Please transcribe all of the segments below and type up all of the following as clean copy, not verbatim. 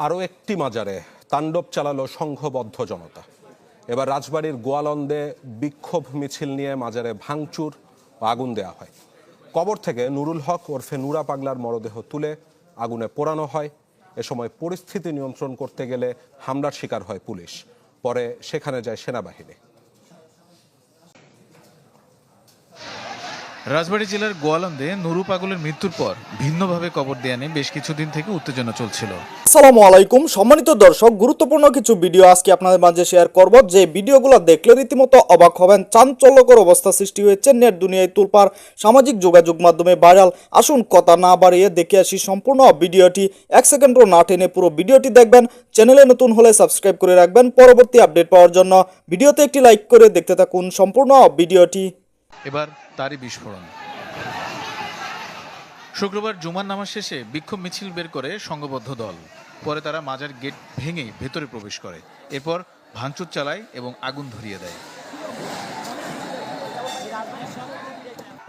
আরও একটি মাজারে তাণ্ডব চালালো সংঘবদ্ধ জনতা। এবার রাজবাড়ির গোয়ালন্দে বিক্ষোভ মিছিল নিয়ে মাজারে ভাঙচুর ও আগুন দেওয়া হয়। কবর থেকে নুরুল হক ওরফে নুরা পাগলার মরদেহ তুলে আগুনে পোড়ানো হয়। এ সময় পরিস্থিতি নিয়ন্ত্রণ করতে গেলে হামলার শিকার হয় পুলিশ। পরে সেখানে যায় সেনাবাহিনী। রাজবাড়ী জেলার গোয়ালন্দে নুরু পাগলের মৃত্যুর পর ভিন্নভাবে কবর দেয়া নিয়ে বেশ কিছুদিন থেকে উত্তেজনা চলছিল। আসসালামু আলাইকুম সম্মানিত দর্শক, গুরুত্বপূর্ণ কিছু ভিডিও আজকে আপনাদের মাঝে শেয়ার করব, যে ভিডিওগুলো দেখলে রীতিমতো অবাক হবেন। চাঞ্চল্যকর অবস্থা সৃষ্টি হয়েছে, নেট দুনিয়ায় তুলপাড়, সামাজিক যোগাযোগ মাধ্যমে ভাইরাল। আসুন কথা না বাড়িয়ে দেখে আসি সম্পূর্ণ ভিডিওটি। 1 সেকেন্ডও না টেনে পুরো ভিডিওটি দেখবেন। চ্যানেলে নতুন হলে সাবস্ক্রাইব করে রাখবেন পরবর্তী আপডেট পাওয়ার জন্য। ভিডিওতে একটি লাইক করে দেখতে থাকুন সম্পূর্ণ ভিডিওটি। এবার তারই বিস্ফোরণ। শুক্রবার জুমার নামাজ শেষে বিক্ষোভ মিছিল বের করে সংঘবদ্ধ দল। পরে তারা মাজার গেট ভেঙে ভেতরে প্রবেশ করে। এরপর ভাঙচুর চালায় এবং আগুন ধরিয়ে দেয়।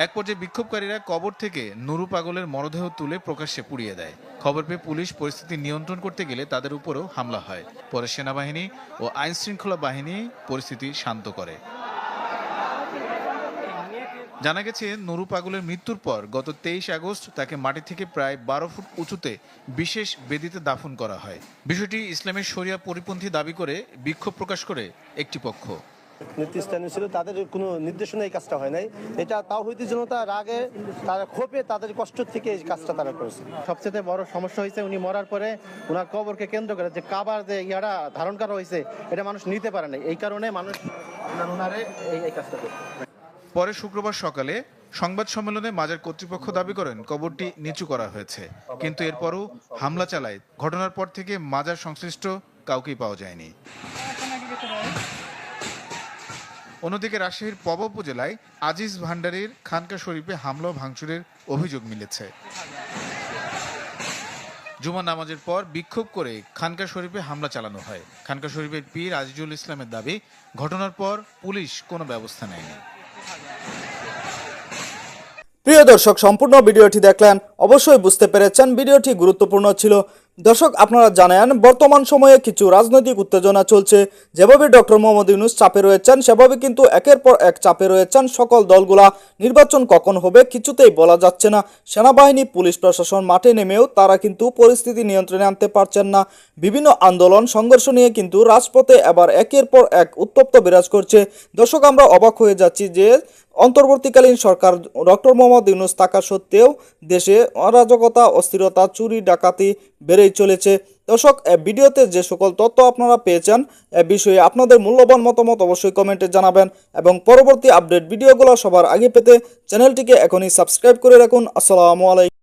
এক পর্যায়ে বিক্ষোভকারীরা কবর থেকে নুরু পাগলের মরদেহ তুলে প্রকাশ্যে পুড়িয়ে দেয়। খবর পেয়ে পুলিশ পরিস্থিতি নিয়ন্ত্রণ করতে গেলে তাদের উপরেও হামলা হয়। পরে সেনাবাহিনী ও আইন শৃঙ্খলা বাহিনী পরিস্থিতি শান্ত করে। জানা গেছে, নুরু পাগলের মৃত্যুর পর গত 23 আগস্ট তাকে মাটি থেকে প্রায় 12 ফুট উঁচুতে বিশেষ বেদিতে দাফন করা হয়। বিষয়টি ইসলামের শরিয়া পরিপন্থী দাবি করে বিক্ষোভ প্রকাশ করে একটি পক্ষ। নেতৃস্থানীয় ছিল, তাদের কোনো নির্দেশনা এই কাজটা হয় নাই। এটা তাও হইতে জনতা রাগে, তারা ক্ষোভে, তাদের কষ্ট থেকে এই কাজটা তারা করেছে। সবচেয়ে বড় সমস্যা হয়েছে উনি মরার পরে ওনার কবরকে কেন্দ্র করে যে কাবার যে ইয়াটা ধারণ করা হয়েছে, এটা মানুষ নিতে পারে না। এই কারণে মানুষ ওনারে এই কাজটা করছে। পরে শুক্রবার সকালে সংবাদ সম্মেলনে মাজার কর্তৃপক্ষ দাবি করেন কবরটি নিচু করা হয়েছে, কিন্তু এরপরও হামলা চালায়। ঘটনার পর থেকে মাজার সংশ্লিষ্ট কাউকেই পাওয়া যায়নি। অন্যদিকে রাজশাহীর পবা উপজেলায় আজিজ ভান্ডারীর খানকা শরীফে হামলা ও ভাঙচুরের অভিযোগ মিলেছে। জুমার নামাজের পর বিক্ষোভ করে খানকা শরীফে হামলা চালানো হয়। খানকা শরীফের পীর আজিজুল ইসলামের দাবি, ঘটনার পর পুলিশ কোনো ব্যবস্থা নেয়নি। প্রিয় দর্শক, সম্পূর্ণ ভিডিওটি দেখলেন, অবশ্যই বুঝতে পেরেছেন ভিডিওটি গুরুত্বপূর্ণ ছিল। দর্শক, আপনারা জানেন বর্তমান সময়ে কিছু রাজনৈতিক উত্তেজনা চলছে। যেভাবে ডক্টর মোহাম্মদ ইউনূস চাপে রয়েছেন, সেভাবে কিন্তু একের পর এক চাপে রয়েছেন সকল দলগুলা। নির্বাচন কখন হবে কিছুতেই বলা যাচ্ছে না। সেনাবাহিনী, পুলিশ প্রশাসন মাঠে নেমেও তারা কিন্তু পরিস্থিতি নিয়ন্ত্রণে আনতে পারছেন না। বিভিন্ন আন্দোলন সংঘর্ষ নিয়ে কিন্তু রাজপথে এবার একের পর এক উত্তপ্ত বিরাজ করছে। দর্শক, আমরা অবাক হয়ে যাচ্ছি যে অন্তর্বর্তীকালীন সরকার ডক্টর মোহাম্মদ ইউনূস থাকা সত্ত্বেও দেশে অরাজকতা, অস্থিরতা, চুরি ডাকাতি বেড়েই চলেছে। দর্শক, ভিডিওতে যে সকল তথ্য আপনারা পেয়েছেন, এ বিষয়ে আপনাদের মূল্যবান মতামত অবশ্যই কমেন্টে জানাবেন এবং পরবর্তী আপডেট ভিডিওগুলো সবার আগে পেতে চ্যানেলটিকে এখনই সাবস্ক্রাইব করে রাখুন। আসসালামু আলাইকুম।